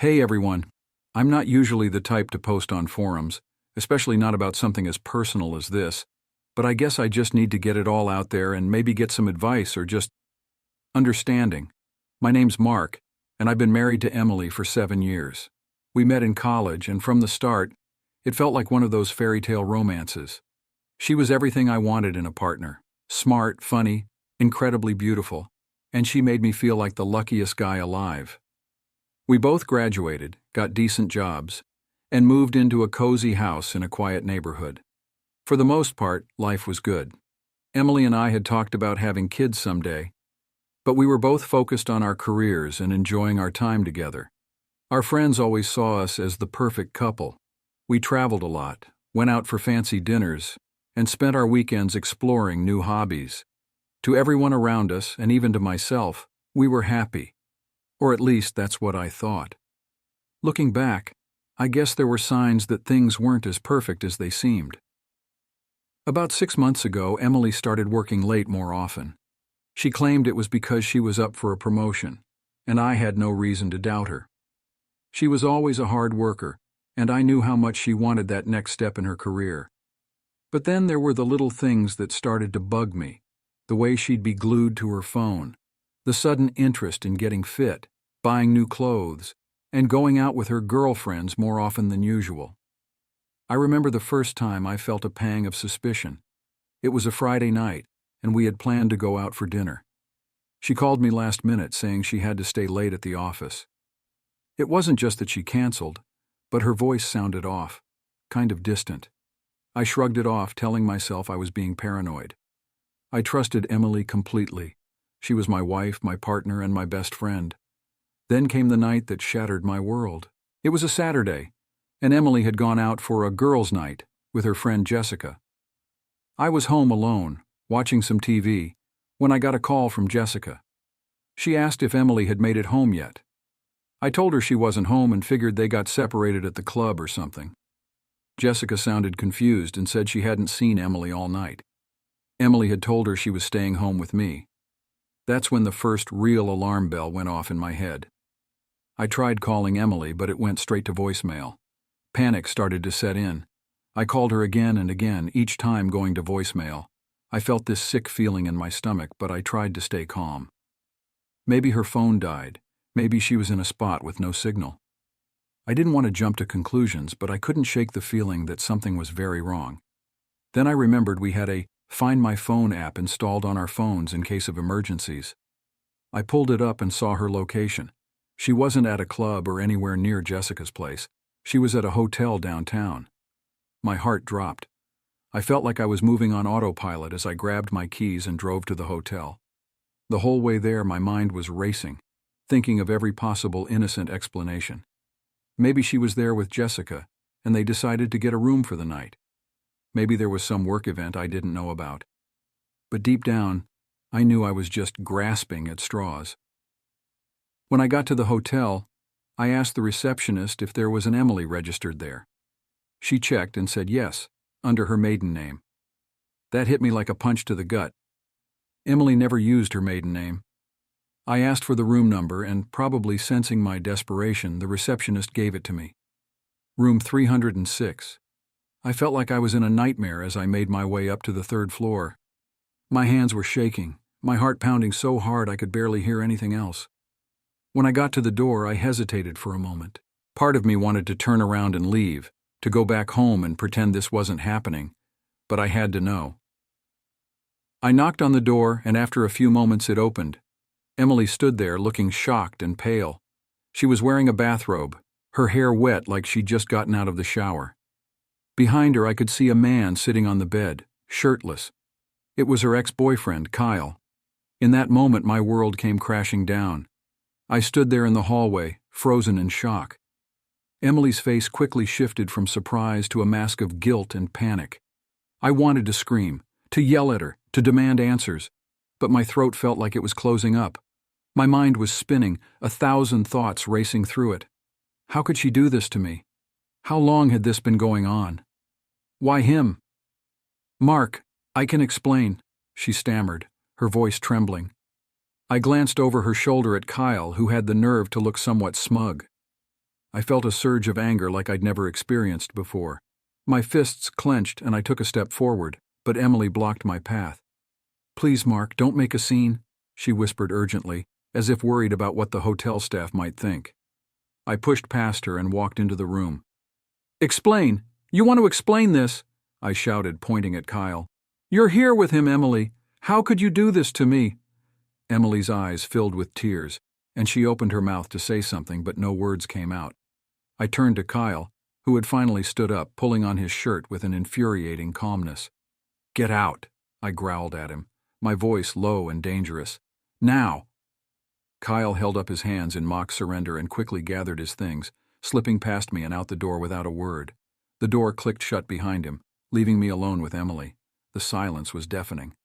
Hey everyone. I'm not usually the type to post on forums, especially not about something as personal as this, but I guess I just need to get it all out there and maybe get some advice or just understanding. My name's Mark, and I've been married to Emily for 7 years. We met in college, and from the start, it felt like one of those fairy tale romances. She was everything I wanted in a partner: smart, funny, incredibly beautiful, and she made me feel like the luckiest guy alive. We both graduated, got decent jobs, and moved into a cozy house in a quiet neighborhood. For the most part, life was good. Emily and I had talked about having kids someday, but we were both focused on our careers and enjoying our time together. Our friends always saw us as the perfect couple. We traveled a lot, went out for fancy dinners, and spent our weekends exploring new hobbies. To everyone around us, and even to myself, we were happy. Or at least that's what I thought. Looking back, I guess there were signs that things weren't as perfect as they seemed. About 6 months ago, Emily started working late more often. She claimed it was because she was up for a promotion, and I had no reason to doubt her. She was always a hard worker, and I knew how much she wanted that next step in her career. But then there were the little things that started to bug me: the way she'd be glued to her phone, the sudden interest in getting fit, buying new clothes, and going out with her girlfriends more often than usual. I remember the first time I felt a pang of suspicion. It was a Friday night, and we had planned to go out for dinner. She called me last minute saying she had to stay late at the office. It wasn't just that she canceled, but her voice sounded off, kind of distant. I shrugged it off, telling myself I was being paranoid. I trusted Emily completely. She was my wife, my partner, and my best friend. Then came the night that shattered my world. It was a Saturday, and Emily had gone out for a girls' night with her friend Jessica. I was home alone, watching some TV, when I got a call from Jessica. She asked if Emily had made it home yet. I told her she wasn't home and figured they got separated at the club or something. Jessica sounded confused and said she hadn't seen Emily all night. Emily had told her she was staying home with me. That's when the first real alarm bell went off in my head. I tried calling Emily, but it went straight to voicemail. Panic started to set in. I called her again and again, each time going to voicemail. I felt this sick feeling in my stomach, but I tried to stay calm. Maybe her phone died. Maybe she was in a spot with no signal. I didn't want to jump to conclusions, but I couldn't shake the feeling that something was very wrong. Then I remembered we had a Find My Phone app installed on our phones in case of emergencies. I pulled it up and saw her location. She wasn't at a club or anywhere near Jessica's place. She was at a hotel downtown. My heart dropped. I felt like I was moving on autopilot as I grabbed my keys and drove to the hotel. The whole way there, my mind was racing, thinking of every possible innocent explanation. Maybe she was there with Jessica, and they decided to get a room for the night. Maybe there was some work event I didn't know about. But deep down, I knew I was just grasping at straws. When I got to the hotel, I asked the receptionist if there was an Emily registered there. She checked and said yes, under her maiden name. That hit me like a punch to the gut. Emily never used her maiden name. I asked for the room number, and probably sensing my desperation, the receptionist gave it to me. Room 306. I felt like I was in a nightmare as I made my way up to the 3rd floor. My hands were shaking, my heart pounding so hard I could barely hear anything else. When I got to the door, I hesitated for a moment. Part of me wanted to turn around and leave, to go back home and pretend this wasn't happening, but I had to know. I knocked on the door, and after a few moments it opened. Emily stood there looking shocked and pale. She was wearing a bathrobe, her hair wet like she'd just gotten out of the shower. Behind her I could see a man sitting on the bed, shirtless. It was her ex-boyfriend, Kyle. In that moment my world came crashing down. I stood there in the hallway, frozen in shock. Emily's face quickly shifted from surprise to a mask of guilt and panic. I wanted to scream, to yell at her, to demand answers, but my throat felt like it was closing up. My mind was spinning, 1,000 thoughts racing through it. How could she do this to me? How long had this been going on? Why him? Mark, I can explain, she stammered, her voice trembling. I glanced over her shoulder at Kyle, who had the nerve to look somewhat smug. I felt a surge of anger like I'd never experienced before. My fists clenched and I took a step forward, but Emily blocked my path. "Please, Mark, don't make a scene," she whispered urgently, as if worried about what the hotel staff might think. I pushed past her and walked into the room. "Explain! You want to explain this!" I shouted, pointing at Kyle. "You're here with him, Emily. How could you do this to me?" Emily's eyes filled with tears, and she opened her mouth to say something, but no words came out. I turned to Kyle, who had finally stood up, pulling on his shirt with an infuriating calmness. "Get out," I growled at him, my voice low and dangerous. "Now!" Kyle held up his hands in mock surrender and quickly gathered his things, slipping past me and out the door without a word. The door clicked shut behind him, leaving me alone with Emily. The silence was deafening.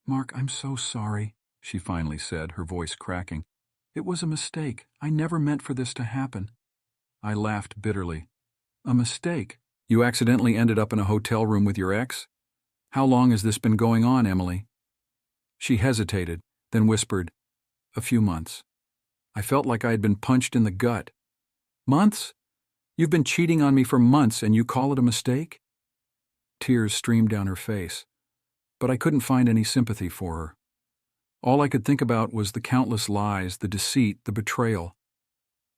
"Mark, I'm so sorry," she finally said, her voice cracking. "It was a mistake. I never meant for this to happen." I laughed bitterly. "A mistake? You accidentally ended up in a hotel room with your ex? How long has this been going on, Emily?" She hesitated, then whispered, "A few months." I felt like I had been punched in the gut. "Months? You've been cheating on me for months and you call it a mistake?" Tears streamed down her face, but I couldn't find any sympathy for her. All I could think about was the countless lies, the deceit, the betrayal.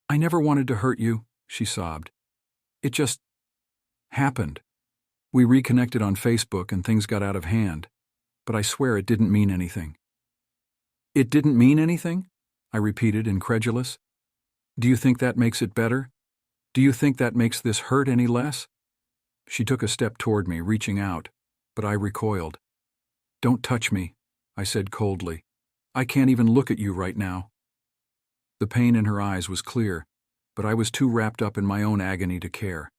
"I never wanted to hurt you," she sobbed. "It just happened. We reconnected on Facebook and things got out of hand, but I swear it didn't mean anything." "It didn't mean anything?" I repeated, incredulous. "Do you think that makes it better? Do you think that makes this hurt any less?" She took a step toward me, reaching out, but I recoiled. "Don't touch me," I said coldly. "I can't even look at you right now." The pain in her eyes was clear, but I was too wrapped up in my own agony to care.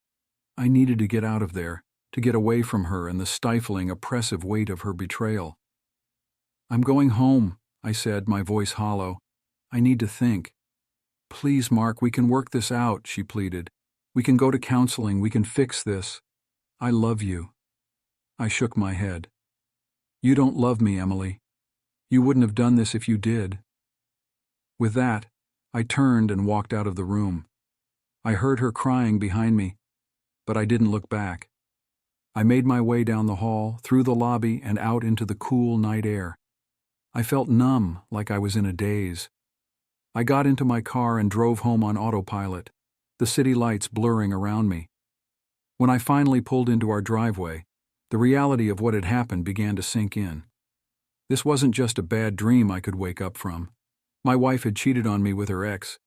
I needed to get out of there, to get away from her and the stifling, oppressive weight of her betrayal. "I'm going home," I said, my voice hollow. "I need to think." "Please, Mark, we can work this out," she pleaded. "We can go to counseling, we can fix this. I love you." I shook my head. "You don't love me, Emily. You wouldn't have done this if you did." With that, I turned and walked out of the room. I heard her crying behind me, but I didn't look back. I made my way down the hall, through the lobby, and out into the cool night air. I felt numb, like I was in a daze. I got into my car and drove home on autopilot, the city lights blurring around me. When I finally pulled into our driveway, the reality of what had happened began to sink in. This wasn't just a bad dream I could wake up from. My wife had cheated on me with her ex,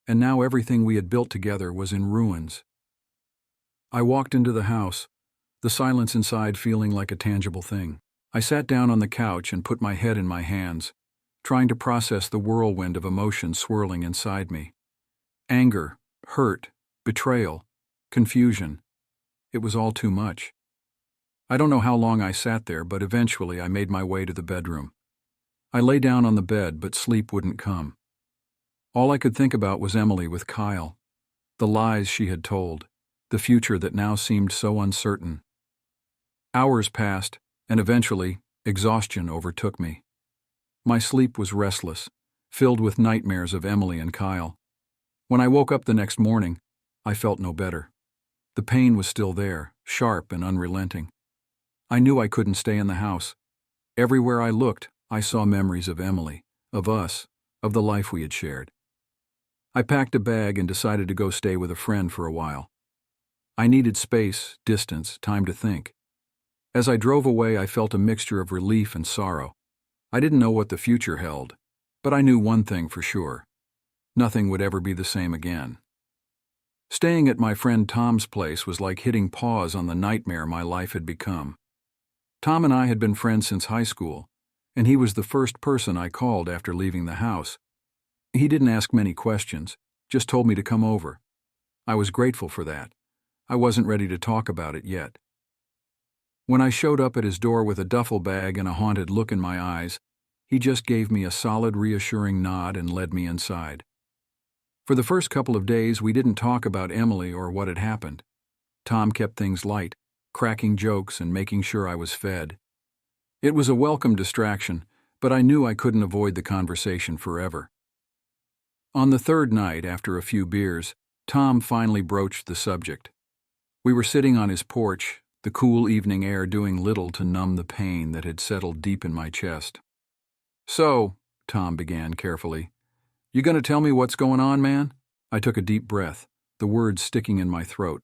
and now everything we had built together was in ruins. I walked into the house, the silence inside feeling like a tangible thing. I sat down on the couch and put my head in my hands, trying to process the whirlwind of emotion swirling inside me. Anger, hurt, betrayal, confusion. It was all too much. I don't know how long I sat there, but eventually I made my way to the bedroom. I lay down on the bed, but sleep wouldn't come. All I could think about was Emily with Kyle, the lies she had told, the future that now seemed so uncertain. Hours passed, and eventually, exhaustion overtook me. My sleep was restless, filled with nightmares of Emily and Kyle. When I woke up the next morning, I felt no better. The pain was still there, sharp and unrelenting. I knew I couldn't stay in the house. Everywhere I looked, I saw memories of Emily, of us, of the life we had shared. I packed a bag and decided to go stay with a friend for a while. I needed space, distance, time to think. As I drove away, I felt a mixture of relief and sorrow. I didn't know what the future held, but I knew one thing for sure. Nothing would ever be the same again. Staying at my friend Tom's place was like hitting pause on the nightmare my life had become. Tom and I had been friends since high school, and he was the first person I called after leaving the house. He didn't ask many questions, just told me to come over. I was grateful for that. I wasn't ready to talk about it yet. When I showed up at his door with a duffel bag and a haunted look in my eyes, he just gave me a solid, reassuring nod and led me inside. For the first couple of days, we didn't talk about Emily or what had happened. Tom kept things light, cracking jokes and making sure I was fed. It was a welcome distraction, but I knew I couldn't avoid the conversation forever. On the third night, after a few beers, Tom finally broached the subject. We were sitting on his porch, the cool evening air doing little to numb the pain that had settled deep in my chest. "So," Tom began carefully, "you gonna tell me what's going on, man?" I took a deep breath, the words sticking in my throat.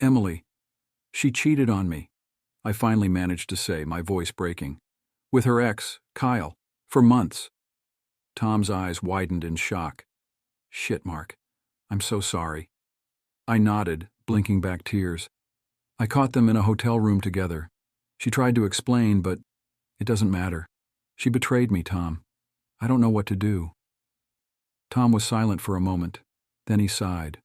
"Emily, she cheated on me," I finally managed to say, my voice breaking. "With her ex, Kyle, for months." Tom's eyes widened in shock. "Shit, Mark. I'm so sorry." I nodded, blinking back tears. "I caught them in a hotel room together. She tried to explain, but it doesn't matter. She betrayed me, Tom. I don't know what to do." Tom was silent for a moment. Then he sighed.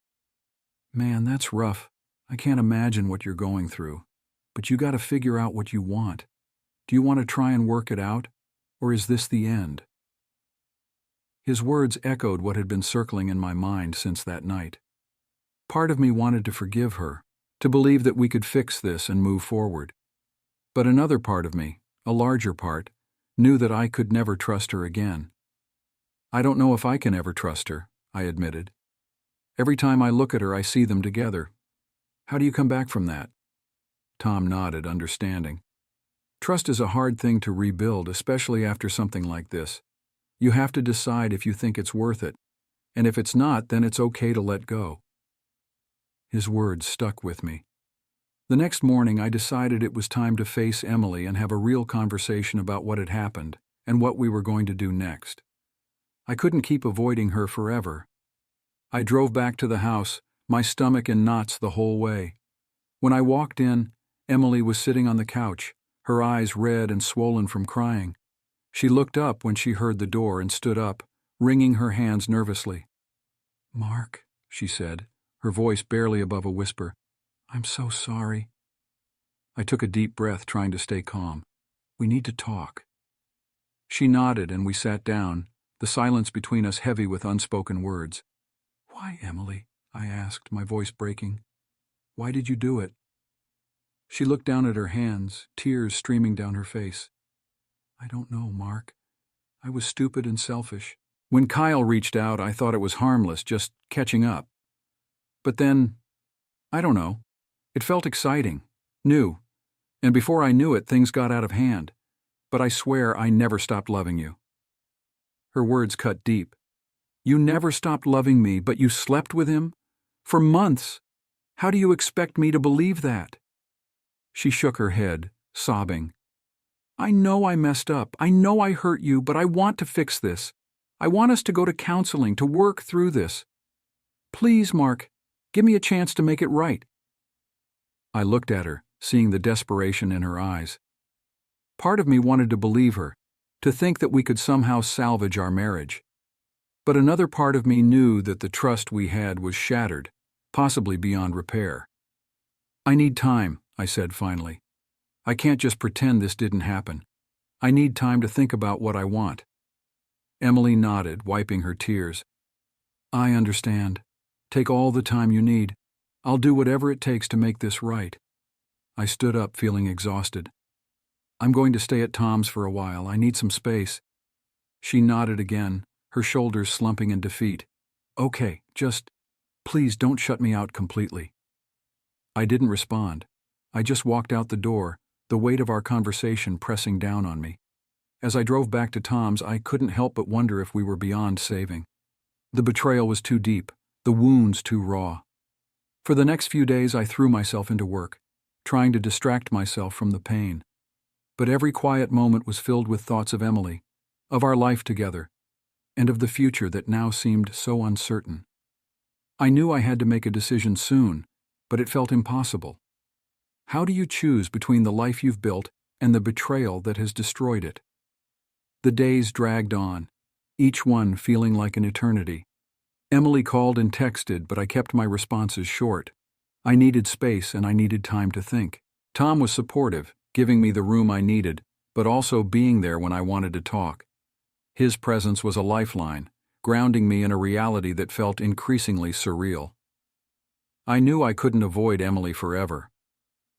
"Man, that's rough. I can't imagine what you're going through. But you gotta figure out what you want. Do you want to try and work it out? Or is this the end?" His words echoed what had been circling in my mind since that night. Part of me wanted to forgive her, to believe that we could fix this and move forward. But another part of me, a larger part, knew that I could never trust her again. "I don't know if I can ever trust her," I admitted. "Every time I look at her, I see them together. How do you come back from that?" Tom nodded, understanding. "Trust is a hard thing to rebuild, especially after something like this. You have to decide if you think it's worth it, and if it's not, then it's okay to let go." His words stuck with me. The next morning, I decided it was time to face Emily and have a real conversation about what had happened and what we were going to do next. I couldn't keep avoiding her forever. I drove back to the house, my stomach in knots the whole way. When I walked in, Emily was sitting on the couch, her eyes red and swollen from crying. She looked up when she heard the door and stood up, wringing her hands nervously. "Mark," she said, her voice barely above a whisper, "I'm so sorry." I took a deep breath, trying to stay calm. "We need to talk." She nodded and we sat down, the silence between us heavy with unspoken words. "Why, Emily?" I asked, my voice breaking. "Why did you do it?" She looked down at her hands, tears streaming down her face. "I don't know, Mark. I was stupid and selfish. When Kyle reached out, I thought it was harmless, just catching up. But then, I don't know. It felt exciting, new, and before I knew it, things got out of hand. But I swear I never stopped loving you." Her words cut deep. "You never stopped loving me, but you slept with him? For months? How do you expect me to believe that?" She shook her head, sobbing. "I know I messed up. I know I hurt you, but I want to fix this. I want us to go to counseling, to work through this. Please, Mark, give me a chance to make it right." I looked at her, seeing the desperation in her eyes. Part of me wanted to believe her, to think that we could somehow salvage our marriage. But another part of me knew that the trust we had was shattered, possibly beyond repair. "I need time," I said finally. "I can't just pretend this didn't happen. I need time to think about what I want." Emily nodded, wiping her tears. "I understand. Take all the time you need. I'll do whatever it takes to make this right." I stood up, feeling exhausted. "I'm going to stay at Tom's for a while. I need some space." She nodded again, her shoulders slumping in defeat. "Okay, just, please don't shut me out completely." I didn't respond. I just walked out the door, the weight of our conversation pressing down on me. As I drove back to Tom's, I couldn't help but wonder if we were beyond saving. The betrayal was too deep, the wounds too raw. For the next few days, I threw myself into work, trying to distract myself from the pain. But every quiet moment was filled with thoughts of Emily, of our life together, and of the future that now seemed so uncertain. I knew I had to make a decision soon, but it felt impossible. How do you choose between the life you've built and the betrayal that has destroyed it? The days dragged on, each one feeling like an eternity. Emily called and texted, but I kept my responses short. I needed space and I needed time to think. Tom was supportive, giving me the room I needed, but also being there when I wanted to talk. His presence was a lifeline, grounding me in a reality that felt increasingly surreal. I knew I couldn't avoid Emily forever.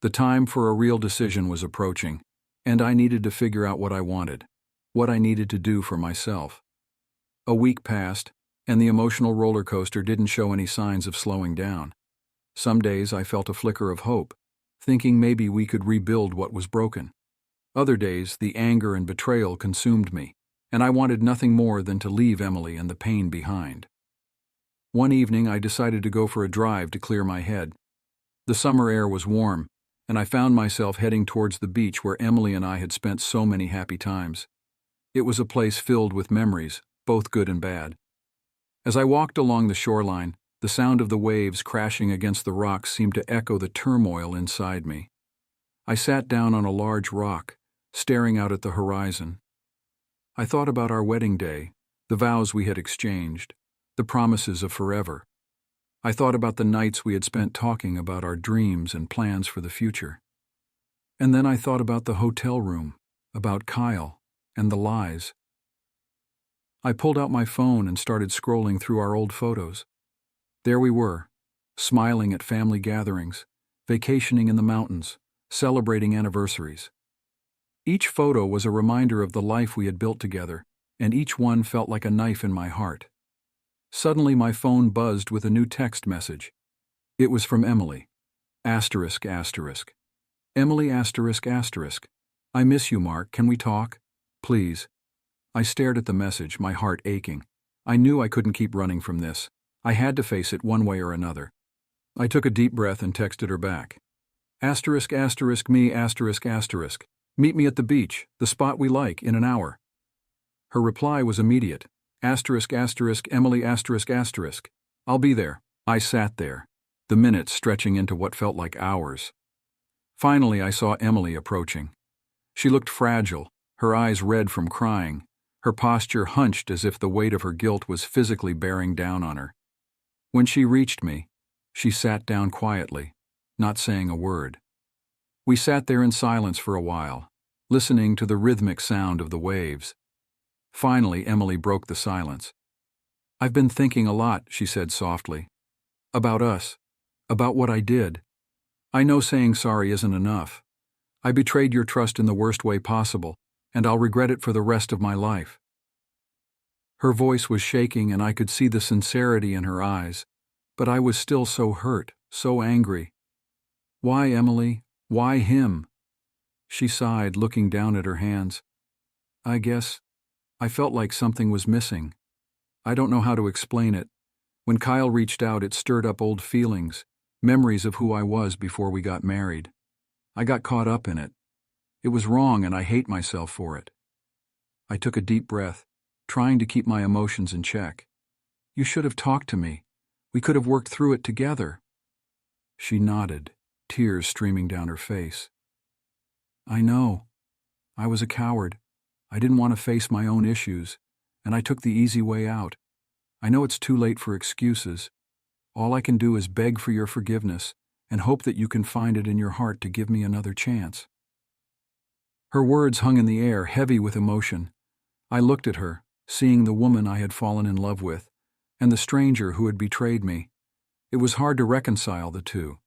The time for a real decision was approaching, and I needed to figure out what I wanted, what I needed to do for myself. A week passed, and the emotional roller coaster didn't show any signs of slowing down. Some days I felt a flicker of hope, thinking maybe we could rebuild what was broken. Other days, the anger and betrayal consumed me, and I wanted nothing more than to leave Emily and the pain behind. One evening, I decided to go for a drive to clear my head. The summer air was warm, and I found myself heading towards the beach where Emily and I had spent so many happy times. It was a place filled with memories, both good and bad. As I walked along the shoreline, the sound of the waves crashing against the rocks seemed to echo the turmoil inside me. I sat down on a large rock, staring out at the horizon. I thought about our wedding day, the vows we had exchanged, the promises of forever. I thought about the nights we had spent talking about our dreams and plans for the future. And then I thought about the hotel room, about Kyle, and the lies. I pulled out my phone and started scrolling through our old photos. There we were, smiling at family gatherings, vacationing in the mountains, celebrating anniversaries. Each photo was a reminder of the life we had built together, and each one felt like a knife in my heart. Suddenly my phone buzzed with a new text message. It was from Emily. Asterisk, asterisk. Emily, asterisk, asterisk. I miss you, Mark. Can we talk? Please. I stared at the message, my heart aching. I knew I couldn't keep running from this. I had to face it one way or another. I took a deep breath and texted her back. Asterisk, asterisk, me, asterisk, asterisk. Meet me at the beach, the spot we like, in an hour. Her reply was immediate. Asterisk, asterisk, Emily, asterisk, asterisk. I'll be there. I sat there, the minutes stretching into what felt like hours. Finally, I saw Emily approaching. She looked fragile, her eyes red from crying, her posture hunched as if the weight of her guilt was physically bearing down on her. When she reached me, she sat down quietly, not saying a word. We sat there in silence for a while, listening to the rhythmic sound of the waves. Finally, Emily broke the silence. I've been thinking a lot, she said softly. About us. About what I did. I know saying sorry isn't enough. I betrayed your trust in the worst way possible, and I'll regret it for the rest of my life. Her voice was shaking and I could see the sincerity in her eyes, but I was still so hurt, so angry. Why, Emily? Why him? She sighed, looking down at her hands. I guess I felt like something was missing. I don't know how to explain it. When Kyle reached out, it stirred up old feelings, memories of who I was before we got married. I got caught up in it. It was wrong and I hate myself for it. I took a deep breath, trying to keep my emotions in check. You should have talked to me. We could have worked through it together. She nodded, tears streaming down her face. I know. I was a coward. I didn't want to face my own issues, and I took the easy way out. I know it's too late for excuses. All I can do is beg for your forgiveness and hope that you can find it in your heart to give me another chance. Her words hung in the air, heavy with emotion. I looked at her, seeing the woman I had fallen in love with, and the stranger who had betrayed me. It was hard to reconcile the two.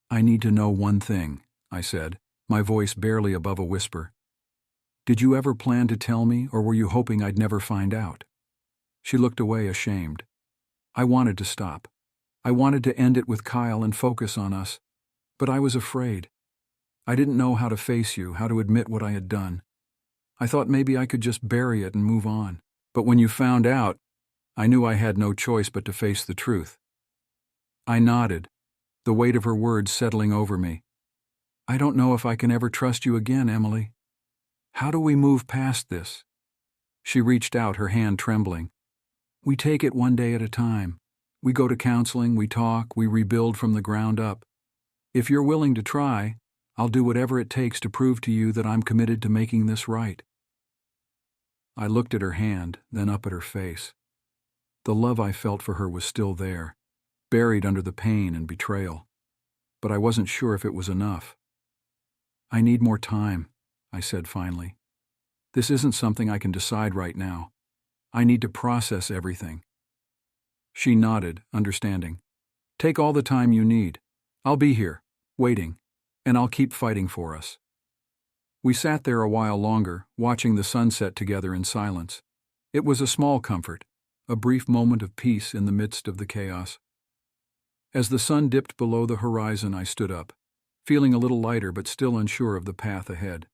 I need to know one thing, I said, my voice barely above a whisper. Did you ever plan to tell me, or were you hoping I'd never find out? She looked away, ashamed. I wanted to stop. I wanted to end it with Kyle and focus on us, but I was afraid. I didn't know how to face you, how to admit what I had done. I thought maybe I could just bury it and move on. But when you found out, I knew I had no choice but to face the truth. I nodded, the weight of her words settling over me. I don't know if I can ever trust you again, Emily. How do we move past this? She reached out, her hand trembling. We take it one day at a time. We go to counseling, we talk, we rebuild from the ground up. If you're willing to try, I'll do whatever it takes to prove to you that I'm committed to making this right. I looked at her hand, then up at her face. The love I felt for her was still there, buried under the pain and betrayal. But I wasn't sure if it was enough. I need more time, I said finally. This isn't something I can decide right now. I need to process everything. She nodded, understanding. Take all the time you need. I'll be here, waiting, and I'll keep fighting for us. We sat there a while longer, watching the sunset together in silence. It was a small comfort, a brief moment of peace in the midst of the chaos. As the sun dipped below the horizon, I stood up, feeling a little lighter but still unsure of the path ahead.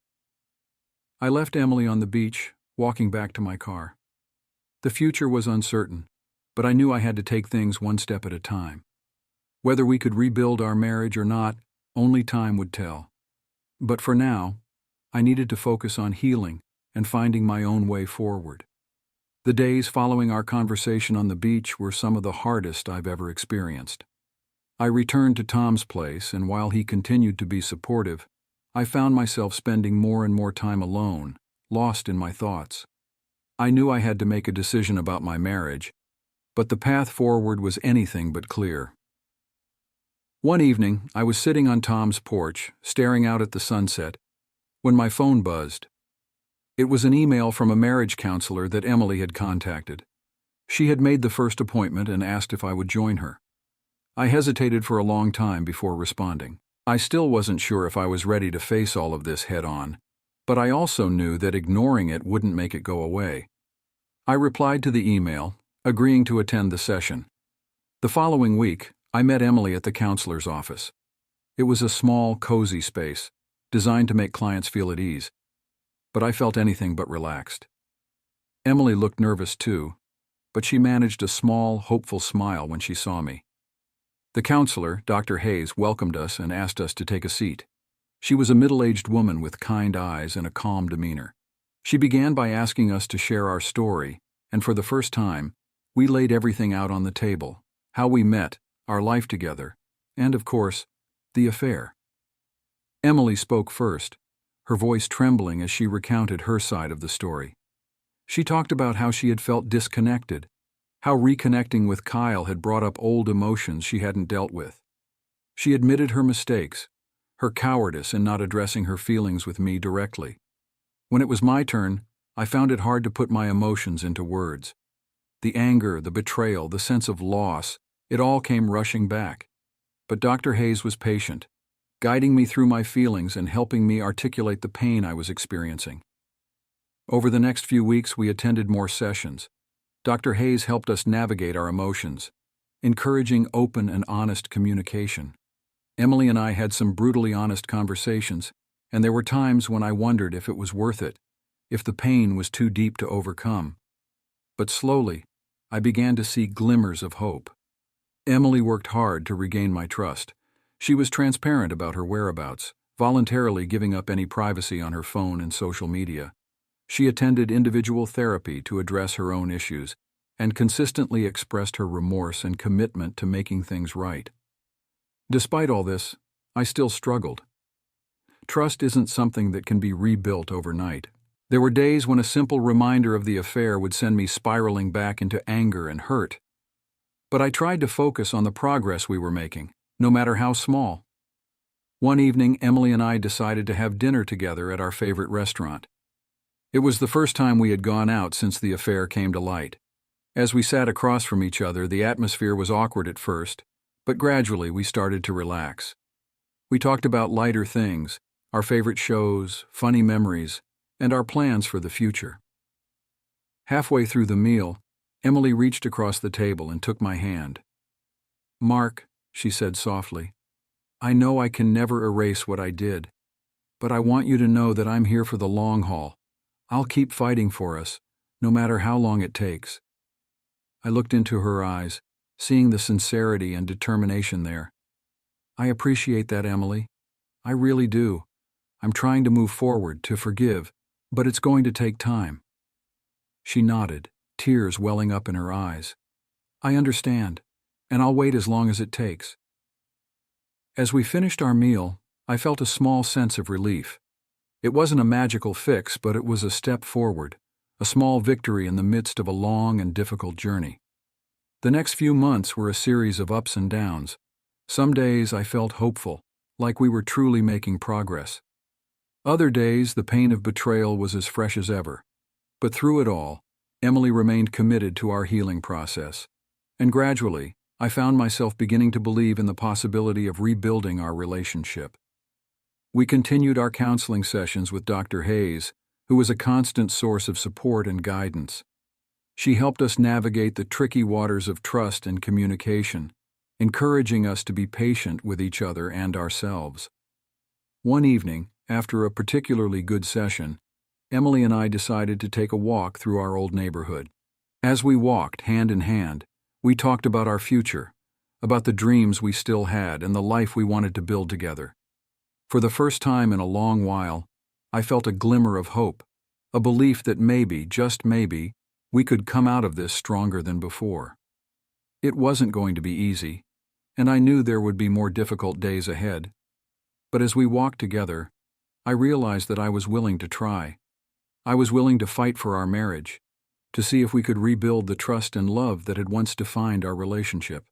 I left Emily on the beach, walking back to my car. The future was uncertain, but I knew I had to take things one step at a time. Whether we could rebuild our marriage or not, only time would tell. But for now, I needed to focus on healing and finding my own way forward. The days following our conversation on the beach were some of the hardest I've ever experienced. I returned to Tom's place, and while he continued to be supportive, I found myself spending more and more time alone, lost in my thoughts. I knew I had to make a decision about my marriage, but the path forward was anything but clear. One evening, I was sitting on Tom's porch, staring out at the sunset, when my phone buzzed. It was an email from a marriage counselor that Emily had contacted. She had made the first appointment and asked if I would join her. I hesitated for a long time before responding. I still wasn't sure if I was ready to face all of this head-on, but I also knew that ignoring it wouldn't make it go away. I replied to the email, agreeing to attend the session. The following week, I met Emily at the counselor's office. It was a small, cozy space, designed to make clients feel at ease, but I felt anything but relaxed. Emily looked nervous too, but she managed a small, hopeful smile when she saw me. The counselor, Dr. Hayes, welcomed us and asked us to take a seat. She was a middle-aged woman with kind eyes and a calm demeanor. She began by asking us to share our story, and for the first time, we laid everything out on the table: how we met, our life together, and, of course, the affair. Emily spoke first, her voice trembling as she recounted her side of the story. She talked about how she had felt disconnected, how reconnecting with Kyle had brought up old emotions she hadn't dealt with. She admitted her mistakes, her cowardice in not addressing her feelings with me directly. When it was my turn, I found it hard to put my emotions into words. The anger, the betrayal, the sense of loss, it all came rushing back. But Dr. Hayes was patient, guiding me through my feelings and helping me articulate the pain I was experiencing. Over the next few weeks, we attended more sessions. Dr. Hayes helped us navigate our emotions, encouraging open and honest communication. Emily and I had some brutally honest conversations, and there were times when I wondered if it was worth it, if the pain was too deep to overcome. But slowly, I began to see glimmers of hope. Emily worked hard to regain my trust. She was transparent about her whereabouts, voluntarily giving up any privacy on her phone and social media. She attended individual therapy to address her own issues, and consistently expressed her remorse and commitment to making things right. Despite all this, I still struggled. Trust isn't something that can be rebuilt overnight. There were days when a simple reminder of the affair would send me spiraling back into anger and hurt. But I tried to focus on the progress we were making, no matter how small. One evening, Emily and I decided to have dinner together at our favorite restaurant. It was the first time we had gone out since the affair came to light. As we sat across from each other, the atmosphere was awkward at first, but gradually we started to relax. We talked about lighter things, our favorite shows, funny memories, and our plans for the future. Halfway through the meal, Emily reached across the table and took my hand. "Mark," she said softly, "I know I can never erase what I did, but I want you to know that I'm here for the long haul. I'll keep fighting for us, no matter how long it takes." I looked into her eyes, seeing the sincerity and determination there. "I appreciate that, Emily. I really do. I'm trying to move forward, to forgive, but it's going to take time." She nodded, tears welling up in her eyes. "I understand, and I'll wait as long as it takes." As we finished our meal, I felt a small sense of relief. It wasn't a magical fix, but it was a step forward, a small victory in the midst of a long and difficult journey. The next few months were a series of ups and downs. Some days I felt hopeful, like we were truly making progress. Other days, the pain of betrayal was as fresh as ever. But through it all, Emily remained committed to our healing process. And gradually, I found myself beginning to believe in the possibility of rebuilding our relationship. We continued our counseling sessions with Dr. Hayes, who was a constant source of support and guidance. She helped us navigate the tricky waters of trust and communication, encouraging us to be patient with each other and ourselves. One evening, after a particularly good session, Emily and I decided to take a walk through our old neighborhood. As we walked, hand in hand, we talked about our future, about the dreams we still had and the life we wanted to build together. For the first time in a long while, I felt a glimmer of hope, a belief that maybe, just maybe, we could come out of this stronger than before. It wasn't going to be easy, and I knew there would be more difficult days ahead. But as we walked together, I realized that I was willing to try. I was willing to fight for our marriage, to see if we could rebuild the trust and love that had once defined our relationship.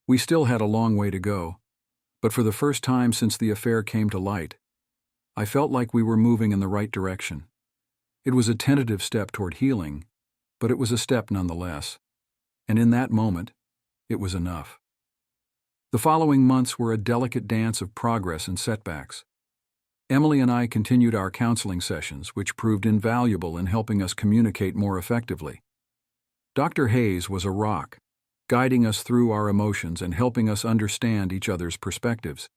We still had a long way to go, but for the first time since the affair came to light, I felt like we were moving in the right direction. It was a tentative step toward healing, but it was a step nonetheless. And in that moment, it was enough. The following months were a delicate dance of progress and setbacks. Emily and I continued our counseling sessions, which proved invaluable in helping us communicate more effectively. Dr. Hayes was a rock, guiding us through our emotions and helping us understand each other's perspectives.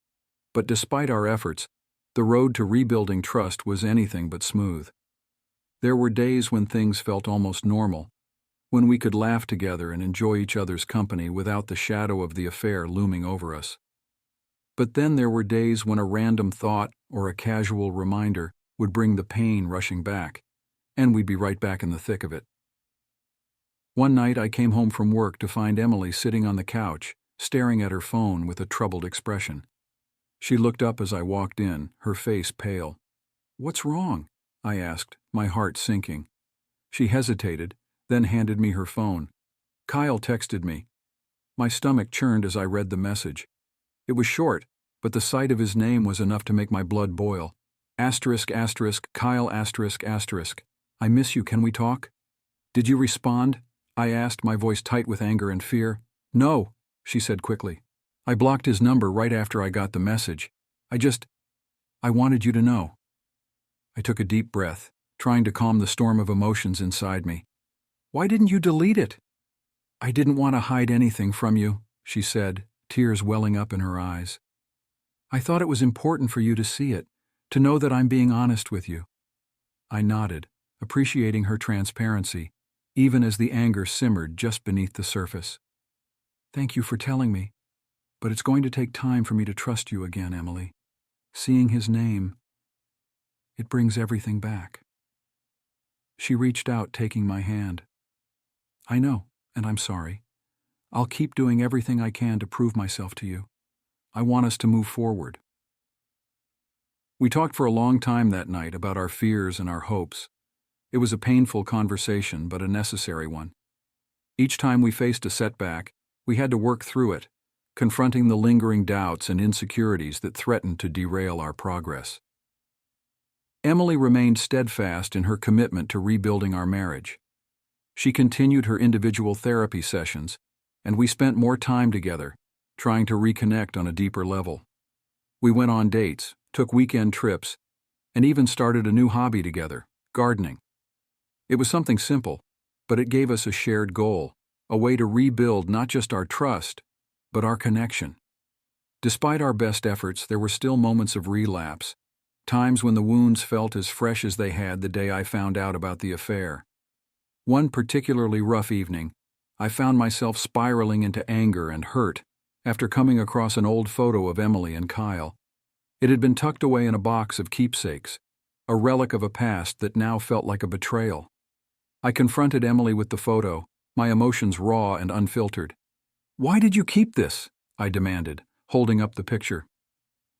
But despite our efforts, the road to rebuilding trust was anything but smooth. There were days when things felt almost normal, when we could laugh together and enjoy each other's company without the shadow of the affair looming over us. But then there were days when a random thought or a casual reminder would bring the pain rushing back, and we'd be right back in the thick of it. One night I came home from work to find Emily sitting on the couch, staring at her phone with a troubled expression. She looked up as I walked in, her face pale. "What's wrong?" I asked, my heart sinking. She hesitated, then handed me her phone. "Kyle texted me." My stomach churned as I read the message. It was short, but the sight of his name was enough to make my blood boil. Asterisk, asterisk, Kyle, asterisk, asterisk. "I miss you, can we talk?" "Did you respond?" I asked, my voice tight with anger and fear. "No," she said quickly. "I blocked his number right after I got the message. I wanted you to know." I took a deep breath, trying to calm the storm of emotions inside me. "Why didn't you delete it?" "I didn't want to hide anything from you," she said, tears welling up in her eyes. "I thought it was important for you to see it, to know that I'm being honest with you." I nodded, appreciating her transparency, even as the anger simmered just beneath the surface. "Thank you for telling me, but it's going to take time for me to trust you again, Emily. Seeing his name, it brings everything back." She reached out, taking my hand. "I know, and I'm sorry. I'll keep doing everything I can to prove myself to you. I want us to move forward." We talked for a long time that night about our fears and our hopes. It was a painful conversation, but a necessary one. Each time we faced a setback, we had to work through it, confronting the lingering doubts and insecurities that threatened to derail our progress. Emily remained steadfast in her commitment to rebuilding our marriage. She continued her individual therapy sessions, and we spent more time together, trying to reconnect on a deeper level. We went on dates, took weekend trips, and even started a new hobby together, gardening. It was something simple, but it gave us a shared goal, a way to rebuild not just our trust, but our connection. Despite our best efforts, there were still moments of relapse, times when the wounds felt as fresh as they had the day I found out about the affair. One particularly rough evening, I found myself spiraling into anger and hurt after coming across an old photo of Emily and Kyle. It had been tucked away in a box of keepsakes, a relic of a past that now felt like a betrayal. I confronted Emily with the photo, my emotions raw and unfiltered. "Why did you keep this?" I demanded, holding up the picture.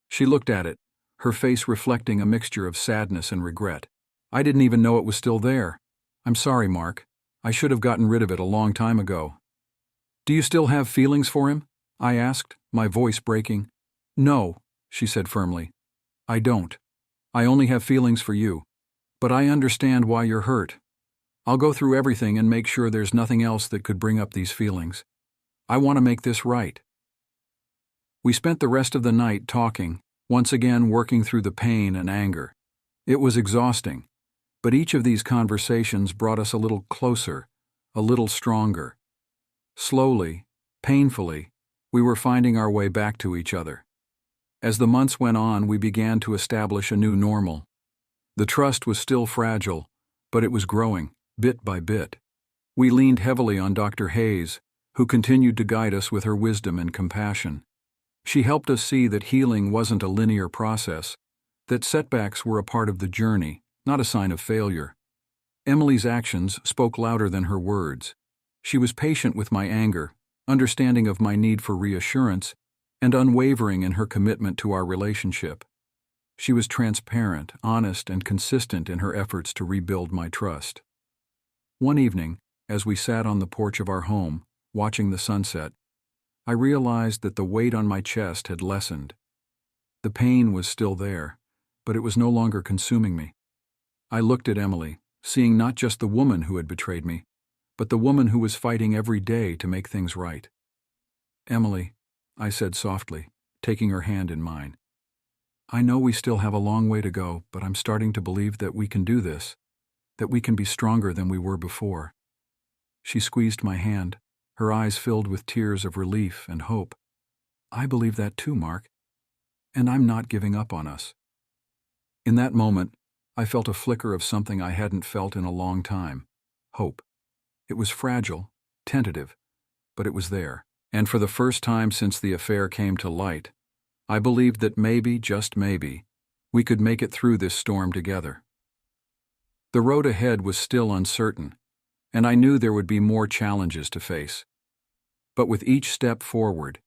She looked at it, her face reflecting a mixture of sadness and regret. "I didn't even know it was still there. I'm sorry, Mark. I should have gotten rid of it a long time ago." "Do you still have feelings for him?" I asked, my voice breaking. "No," she said firmly. "I don't. I only have feelings for you. But I understand why you're hurt. I'll go through everything and make sure there's nothing else that could bring up these feelings. I want to make this right." We spent the rest of the night talking, once again working through the pain and anger. It was exhausting, but each of these conversations brought us a little closer, a little stronger. Slowly, painfully, we were finding our way back to each other. As the months went on, we began to establish a new normal. The trust was still fragile, but it was growing, bit by bit. We leaned heavily on Dr. Hayes, who continued to guide us with her wisdom and compassion. She helped us see that healing wasn't a linear process, that setbacks were a part of the journey, not a sign of failure. Emily's actions spoke louder than her words. She was patient with my anger, understanding of my need for reassurance, and unwavering in her commitment to our relationship. She was transparent, honest, and consistent in her efforts to rebuild my trust. One evening, as we sat on the porch of our home, watching the sunset, I realized that the weight on my chest had lessened. The pain was still there, but it was no longer consuming me. I looked at Emily, seeing not just the woman who had betrayed me, but the woman who was fighting every day to make things right. "Emily," I said softly, taking her hand in mine. "I know we still have a long way to go, but I'm starting to believe that we can do this, that we can be stronger than we were before." She squeezed my hand, her eyes filled with tears of relief and hope. "I believe that too, Mark, and I'm not giving up on us." In that moment, I felt a flicker of something I hadn't felt in a long time: hope. It was fragile, tentative, but it was there. And for the first time since the affair came to light, I believed that maybe, just maybe, we could make it through this storm together. The road ahead was still uncertain, and I knew there would be more challenges to face. But with each step forward,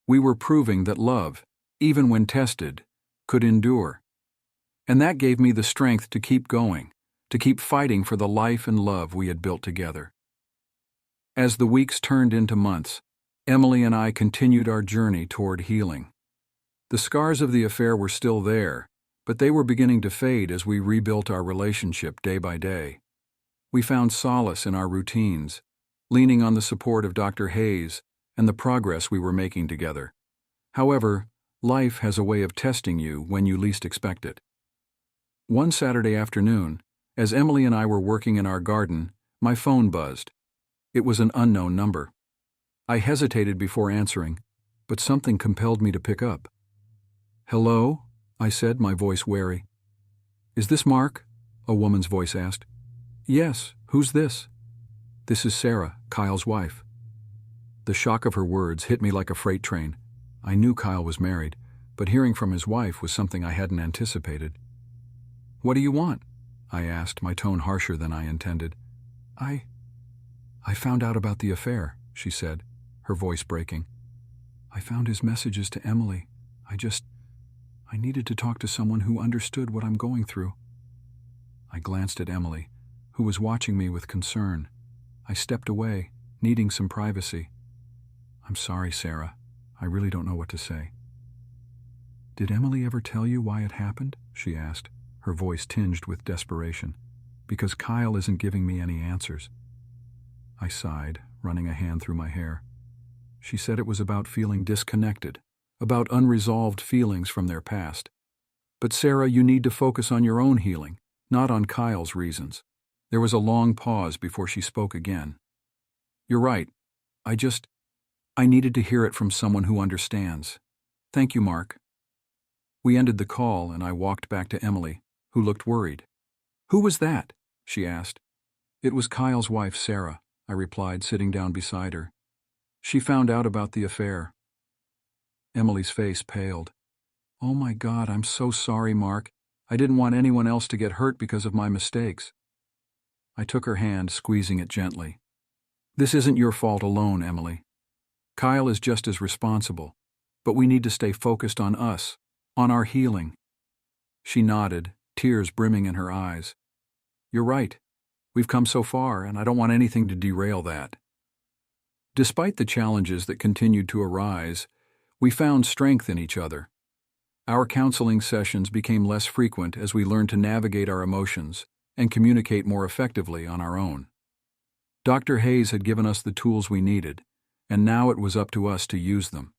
we were proving that love, even when tested, could endure. And that gave me the strength to keep going, to keep fighting for the life and love we had built together. As the weeks turned into months, Emily and I continued our journey toward healing. The scars of the affair were still there, but they were beginning to fade as we rebuilt our relationship day by day. We found solace in our routines, leaning on the support of Dr. Hayes and the progress we were making together. However, life has a way of testing you when you least expect it. One Saturday afternoon, as Emily and I were working in our garden, my phone buzzed. It was an unknown number. I hesitated before answering, but something compelled me to pick up. "Hello?" I said, my voice wary. "Is this Mark?" a woman's voice asked. "Yes, who's this?" "This is Sarah, Kyle's wife." The shock of her words hit me like a freight train. I knew Kyle was married, but hearing from his wife was something I hadn't anticipated. "What do you want?" I asked, my tone harsher than I intended. I found out about the affair," she said, her voice breaking. "I found his messages to Emily. I needed to talk to someone who understood what I'm going through." I glanced at Emily, who was watching me with concern. I stepped away, needing some privacy. "I'm sorry, Sarah. I really don't know what to say." "Did Emily ever tell you why it happened?" she asked, her voice tinged with desperation. "Because Kyle isn't giving me any answers." I sighed, running a hand through my hair. She said it was about feeling disconnected, about unresolved feelings from their past. "But Sarah, you need to focus on your own healing, not on Kyle's reasons." There was a long pause before she spoke again. "You're right. I needed to hear it from someone who understands. Thank you, Mark." We ended the call and I walked back to Emily, who looked worried. "Who was that?" she asked. "It was Kyle's wife, Sarah," I replied, sitting down beside her. "She found out about the affair." Emily's face paled. "Oh my God, I'm so sorry, Mark. I didn't want anyone else to get hurt because of my mistakes." I took her hand, squeezing it gently. "This isn't your fault alone, Emily. Kyle is just as responsible, but we need to stay focused on us, on our healing." She nodded, tears brimming in her eyes. "You're right. We've come so far, and I don't want anything to derail that." Despite the challenges that continued to arise, we found strength in each other. Our counseling sessions became less frequent as we learned to navigate our emotions and communicate more effectively on our own. Dr. Hayes had given us the tools we needed, and now it was up to us to use them.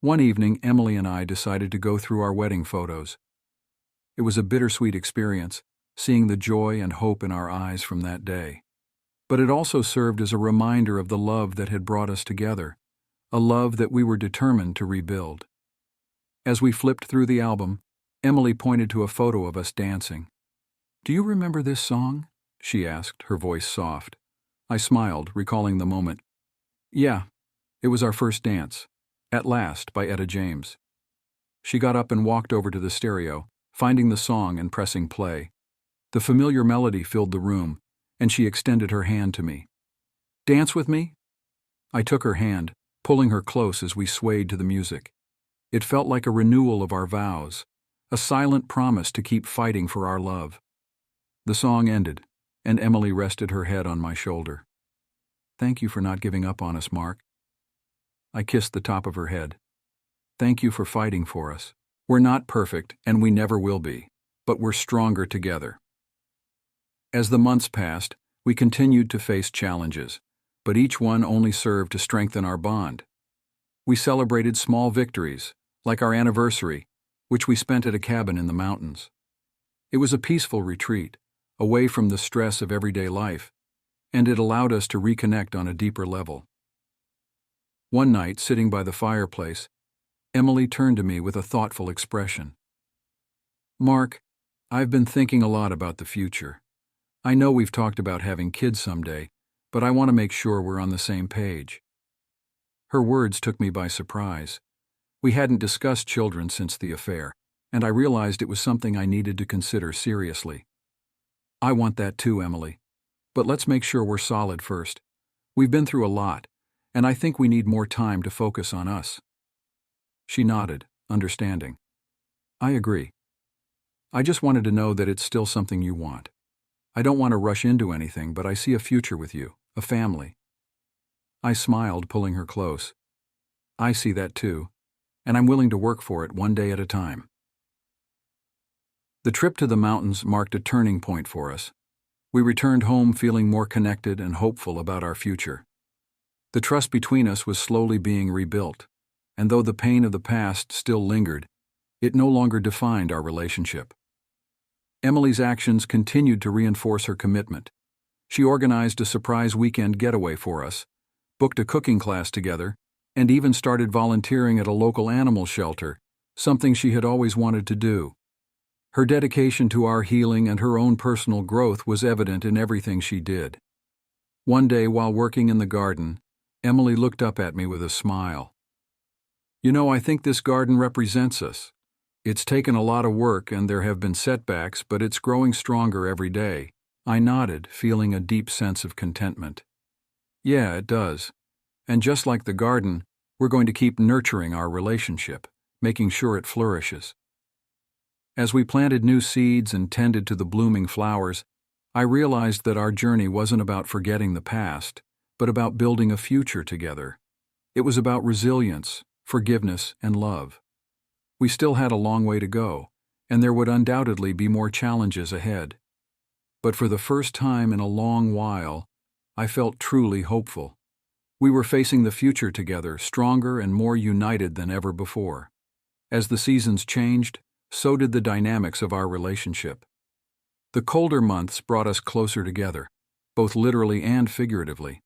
One evening, Emily and I decided to go through our wedding photos. It was a bittersweet experience, seeing the joy and hope in our eyes from that day. But it also served as a reminder of the love that had brought us together, a love that we were determined to rebuild. As we flipped through the album, Emily pointed to a photo of us dancing. "Do you remember this song?" she asked, her voice soft. I smiled, recalling the moment. "Yeah, it was our first dance, At Last by Etta James." She got up and walked over to the stereo, finding the song and pressing play. The familiar melody filled the room, and she extended her hand to me. "Dance with me?" I took her hand, pulling her close as we swayed to the music. It felt like a renewal of our vows, a silent promise to keep fighting for our love. The song ended, and Emily rested her head on my shoulder. "Thank you for not giving up on us, Mark." I kissed the top of her head. "Thank you for fighting for us. We're not perfect, and we never will be, but we're stronger together." As the months passed, we continued to face challenges, but each one only served to strengthen our bond. We celebrated small victories, like our anniversary, which we spent at a cabin in the mountains. It was a peaceful retreat, away from the stress of everyday life, and it allowed us to reconnect on a deeper level. One night, sitting by the fireplace, Emily turned to me with a thoughtful expression. "Mark, I've been thinking a lot about the future. I know we've talked about having kids someday, but I want to make sure we're on the same page." Her words took me by surprise. We hadn't discussed children since the affair, and I realized it was something I needed to consider seriously. "I want that too, Emily. But let's make sure we're solid first. We've been through a lot, and I think we need more time to focus on us." She nodded, understanding. "I agree. I just wanted to know that it's still something you want. I don't want to rush into anything, but I see a future with you, a family." I smiled, pulling her close. "I see that too, and I'm willing to work for it one day at a time." The trip to the mountains marked a turning point for us. We returned home feeling more connected and hopeful about our future. The trust between us was slowly being rebuilt, and though the pain of the past still lingered, it no longer defined our relationship. Emily's actions continued to reinforce her commitment. She organized a surprise weekend getaway for us, booked a cooking class together, and even started volunteering at a local animal shelter, something she had always wanted to do. Her dedication to our healing and her own personal growth was evident in everything she did. One day, while working in the garden, Emily looked up at me with a smile. "You know, I think this garden represents us. It's taken a lot of work and there have been setbacks, but it's growing stronger every day." I nodded, feeling a deep sense of contentment. "Yeah, it does. And just like the garden, we're going to keep nurturing our relationship, making sure it flourishes." As we planted new seeds and tended to the blooming flowers, I realized that our journey wasn't about forgetting the past, but about building a future together. It was about resilience, forgiveness, and love. We still had a long way to go, and there would undoubtedly be more challenges ahead. But for the first time in a long while, I felt truly hopeful. We were facing the future together, stronger and more united than ever before. As the seasons changed, so did the dynamics of our relationship. The colder months brought us closer together, both literally and figuratively.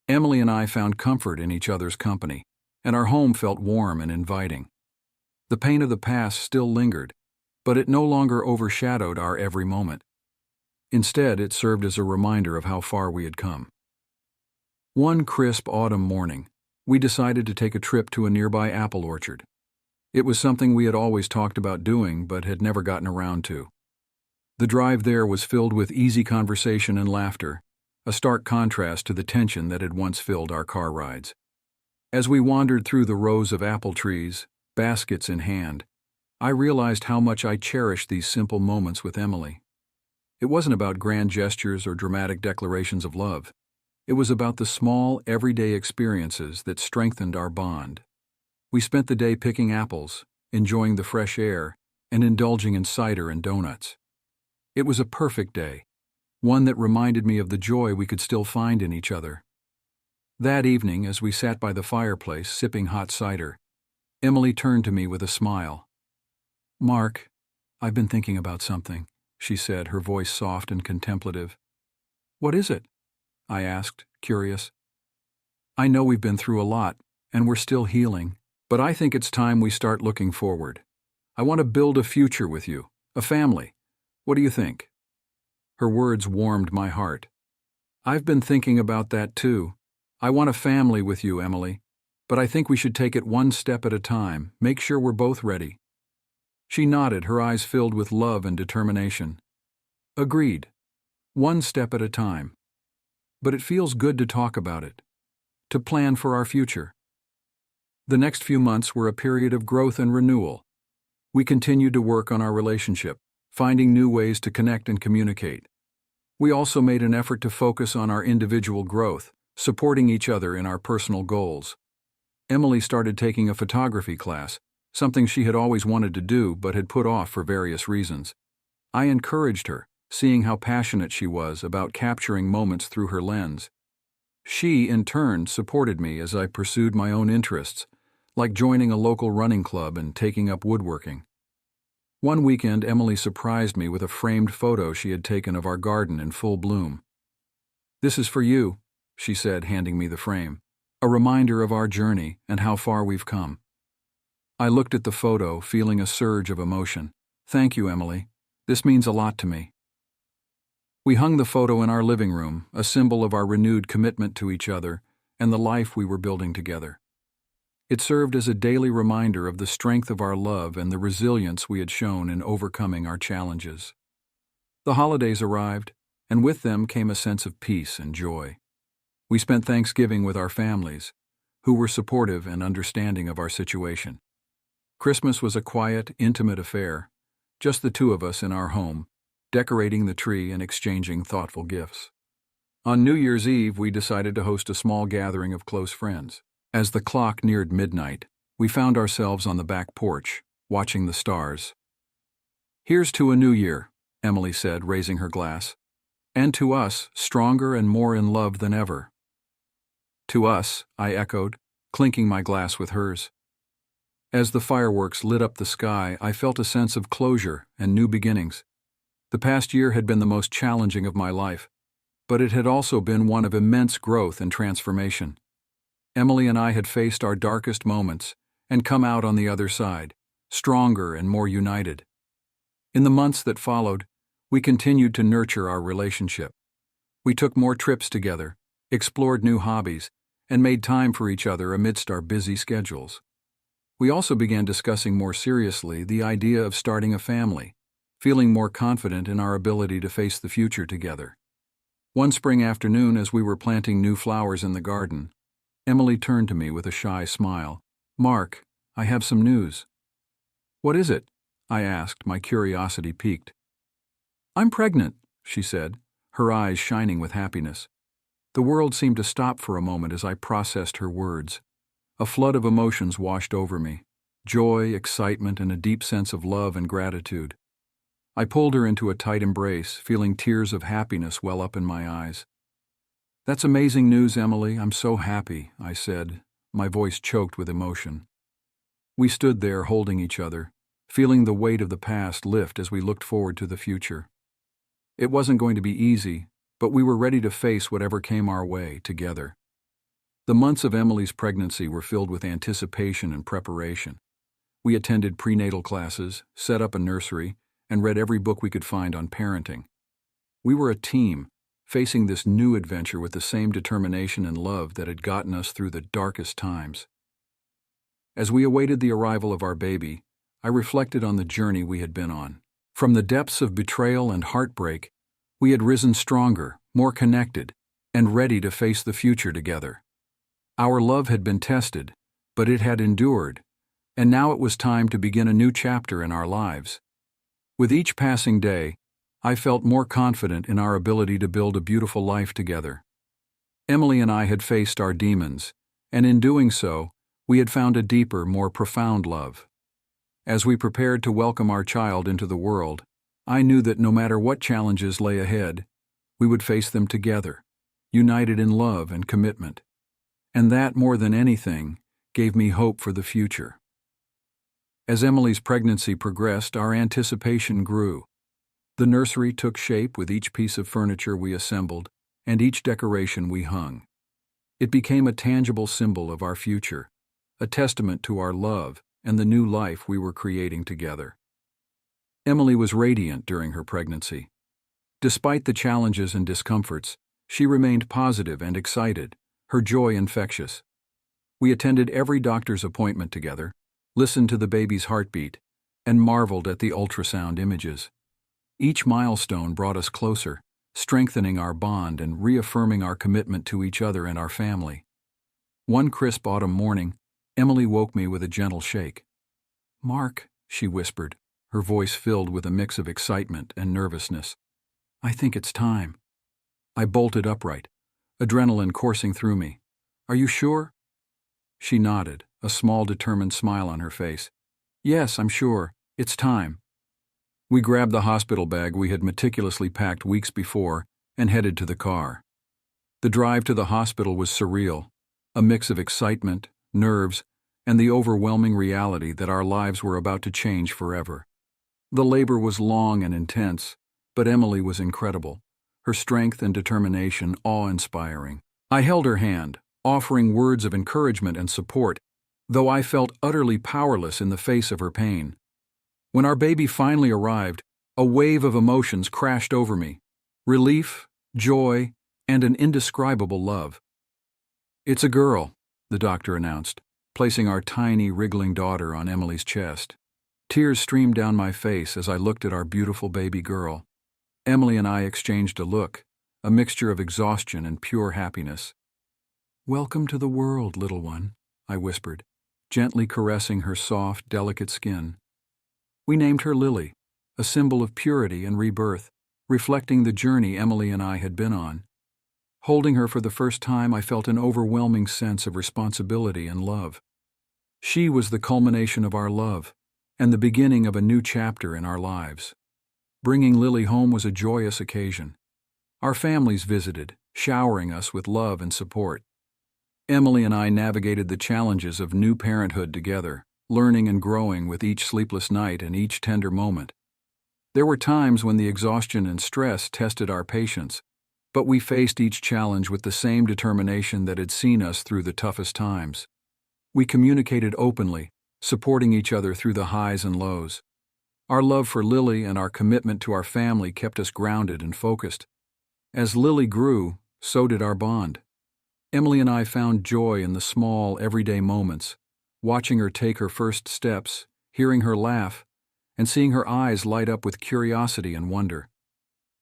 Emily and I found comfort in each other's company, and our home felt warm and inviting. The pain of the past still lingered, but it no longer overshadowed our every moment. Instead, it served as a reminder of how far we had come. One crisp autumn morning, we decided to take a trip to a nearby apple orchard. It was something we had always talked about doing but had never gotten around to. The drive there was filled with easy conversation and laughter, a stark contrast to the tension that had once filled our car rides. As we wandered through the rows of apple trees, baskets in hand, I realized how much I cherished these simple moments with Emily. It wasn't about grand gestures or dramatic declarations of love. It was about the small, everyday experiences that strengthened our bond. We spent the day picking apples, enjoying the fresh air, and indulging in cider and donuts. It was a perfect day, one that reminded me of the joy we could still find in each other. That evening, as we sat by the fireplace sipping hot cider, Emily turned to me with a smile. "Mark, I've been thinking about something," she said, her voice soft and contemplative. "What is it?" I asked, curious. I know we've been through a lot, and we're still healing, but I think it's time we start looking forward. I want to build a future with you, a family. What do you think? Her words warmed my heart. I've been thinking about that too. I want a family with you, Emily, but I think we should take it one step at a time, make sure we're both ready. She nodded, her eyes filled with love and determination. Agreed. One step at a time. But it feels good to talk about it, to plan for our future. The next few months were a period of growth and renewal. We continued to work on our relationship, finding new ways to connect and communicate. We also made an effort to focus on our individual growth, supporting each other in our personal goals. Emily started taking a photography class, something she had always wanted to do but had put off for various reasons. I encouraged her, seeing how passionate she was about capturing moments through her lens. She, in turn, supported me as I pursued my own interests, like joining a local running club and taking up woodworking. One weekend, Emily surprised me with a framed photo she had taken of our garden in full bloom. "This is for you," she said, handing me the frame, "a reminder of our journey and how far we've come." I looked at the photo, feeling a surge of emotion. "Thank you, Emily. This means a lot to me." We hung the photo in our living room, a symbol of our renewed commitment to each other and the life we were building together. It served as a daily reminder of the strength of our love and the resilience we had shown in overcoming our challenges. The holidays arrived, and with them came a sense of peace and joy. We spent Thanksgiving with our families, who were supportive and understanding of our situation. Christmas was a quiet, intimate affair, just the two of us in our home, decorating the tree and exchanging thoughtful gifts. On New Year's Eve, we decided to host a small gathering of close friends. As the clock neared midnight, we found ourselves on the back porch, watching the stars. "Here's to a new year," Emily said, raising her glass. "And to us, stronger and more in love than ever." "To us," I echoed, clinking my glass with hers. As the fireworks lit up the sky, I felt a sense of closure and new beginnings. The past year had been the most challenging of my life, but it had also been one of immense growth and transformation. Emily and I had faced our darkest moments and come out on the other side, stronger and more united. In the months that followed, we continued to nurture our relationship. We took more trips together, explored new hobbies, and made time for each other amidst our busy schedules. We also began discussing more seriously the idea of starting a family, feeling more confident in our ability to face the future together. One spring afternoon, as we were planting new flowers in the garden, Emily turned to me with a shy smile. "Mark, I have some news." "What is it?" I asked, my curiosity piqued. "I'm pregnant," she said, her eyes shining with happiness. The world seemed to stop for a moment as I processed her words. A flood of emotions washed over me: joy, excitement, and a deep sense of love and gratitude. I pulled her into a tight embrace, feeling tears of happiness well up in my eyes. "That's amazing news, Emily. I'm so happy," I said, my voice choked with emotion. We stood there holding each other, feeling the weight of the past lift as we looked forward to the future. It wasn't going to be easy, but we were ready to face whatever came our way together. The months of Emily's pregnancy were filled with anticipation and preparation. We attended prenatal classes, set up a nursery, and read every book we could find on parenting. We were a team, facing this new adventure with the same determination and love that had gotten us through the darkest times. As we awaited the arrival of our baby, I reflected on the journey we had been on. From the depths of betrayal and heartbreak, we had risen stronger, more connected, and ready to face the future together. Our love had been tested, but it had endured, and now it was time to begin a new chapter in our lives. With each passing day, I felt more confident in our ability to build a beautiful life together. Emily and I had faced our demons, and in doing so, we had found a deeper, more profound love. As we prepared to welcome our child into the world, I knew that no matter what challenges lay ahead, we would face them together, united in love and commitment. And that, more than anything, gave me hope for the future. As Emily's pregnancy progressed, our anticipation grew. The nursery took shape with each piece of furniture we assembled, and each decoration we hung. It became a tangible symbol of our future, a testament to our love and the new life we were creating together. Emily was radiant during her pregnancy. Despite the challenges and discomforts, she remained positive and excited, her joy infectious. We attended every doctor's appointment together, listened to the baby's heartbeat, and marveled at the ultrasound images. Each milestone brought us closer, strengthening our bond and reaffirming our commitment to each other and our family. One crisp autumn morning, Emily woke me with a gentle shake. "Mark," she whispered, her voice filled with a mix of excitement and nervousness, "I think it's time." I bolted upright, adrenaline coursing through me. "Are you sure?" She nodded, a small determined smile on her face. "Yes, I'm sure. It's time." We grabbed the hospital bag we had meticulously packed weeks before and headed to the car. The drive to the hospital was surreal, a mix of excitement, nerves, and the overwhelming reality that our lives were about to change forever. The labor was long and intense, but Emily was incredible, her strength and determination awe-inspiring. I held her hand, offering words of encouragement and support, though I felt utterly powerless in the face of her pain. When our baby finally arrived, a wave of emotions crashed over me: relief, joy, and an indescribable love. "It's a girl," the doctor announced, placing our tiny, wriggling daughter on Emily's chest. Tears streamed down my face as I looked at our beautiful baby girl. Emily and I exchanged a look, a mixture of exhaustion and pure happiness. "Welcome to the world, little one," I whispered, gently caressing her soft, delicate skin. We named her Lily, a symbol of purity and rebirth, reflecting the journey Emily and I had been on. Holding her for the first time, I felt an overwhelming sense of responsibility and love. She was the culmination of our love, and the beginning of a new chapter in our lives. Bringing Lily home was a joyous occasion. Our families visited, showering us with love and support. Emily and I navigated the challenges of new parenthood together, learning and growing with each sleepless night and each tender moment. There were times when the exhaustion and stress tested our patience, but we faced each challenge with the same determination that had seen us through the toughest times. We communicated openly, supporting each other through the highs and lows. Our love for Lily and our commitment to our family kept us grounded and focused. As Lily grew, so did our bond. Emily and I found joy in the small, everyday moments, watching her take her first steps, hearing her laugh, and seeing her eyes light up with curiosity and wonder.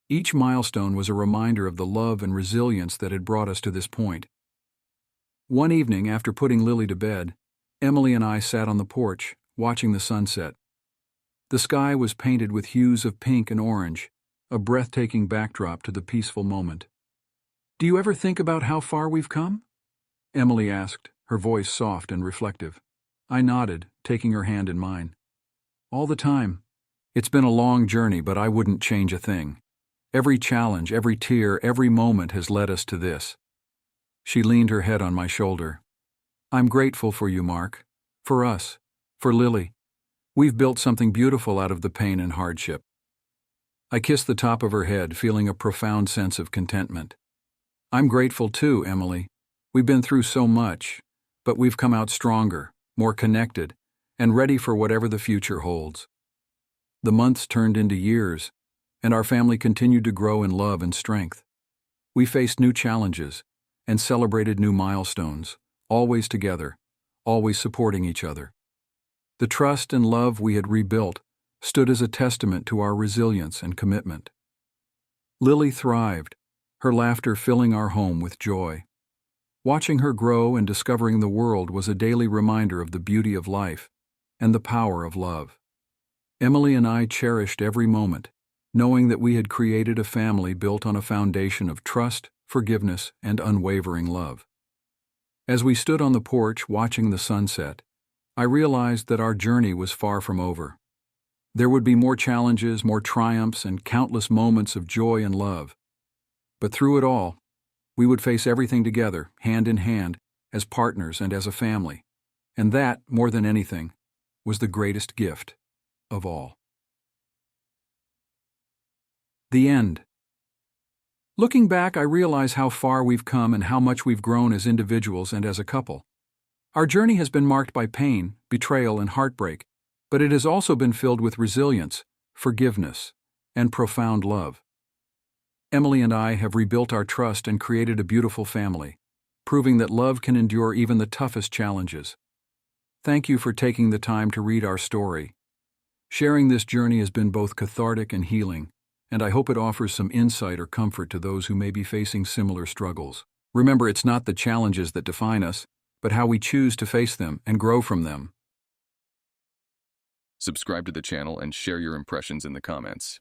Each milestone was a reminder of the love and resilience that had brought us to this point. One evening, after putting Lily to bed, Emily and I sat on the porch, watching the sunset. The sky was painted with hues of pink and orange, a breathtaking backdrop to the peaceful moment. "Do you ever think about how far we've come?" Emily asked, her voice soft and reflective. I nodded, taking her hand in mine. "All the time. It's been a long journey, but I wouldn't change a thing. Every challenge, every tear, every moment has led us to this." She leaned her head on my shoulder. "I'm grateful for you, Mark. For us. For Lily. We've built something beautiful out of the pain and hardship." I kissed the top of her head, feeling a profound sense of contentment. "I'm grateful too, Emily. We've been through so much, but we've come out stronger, more connected, and ready for whatever the future holds." The months turned into years, and our family continued to grow in love and strength. We faced new challenges and celebrated new milestones, always together, always supporting each other. The trust and love we had rebuilt stood as a testament to our resilience and commitment. Lily thrived, her laughter filling our home with joy. Watching her grow and discovering the world was a daily reminder of the beauty of life and the power of love. Emily and I cherished every moment, knowing that we had created a family built on a foundation of trust, forgiveness, and unwavering love. As we stood on the porch watching the sunset, I realized that our journey was far from over. There would be more challenges, more triumphs, and countless moments of joy and love. But through it all, we would face everything together, hand in hand, as partners and as a family. And that, more than anything, was the greatest gift of all. The end. Looking back, I realize how far we've come and how much we've grown as individuals and as a couple. Our journey has been marked by pain, betrayal, and heartbreak, but it has also been filled with resilience, forgiveness, and profound love. Emily and I have rebuilt our trust and created a beautiful family, proving that love can endure even the toughest challenges. Thank you for taking the time to read our story. Sharing this journey has been both cathartic and healing, and I hope it offers some insight or comfort to those who may be facing similar struggles. Remember, it's not the challenges that define us, but how we choose to face them and grow from them. Subscribe to the channel and share your impressions in the comments.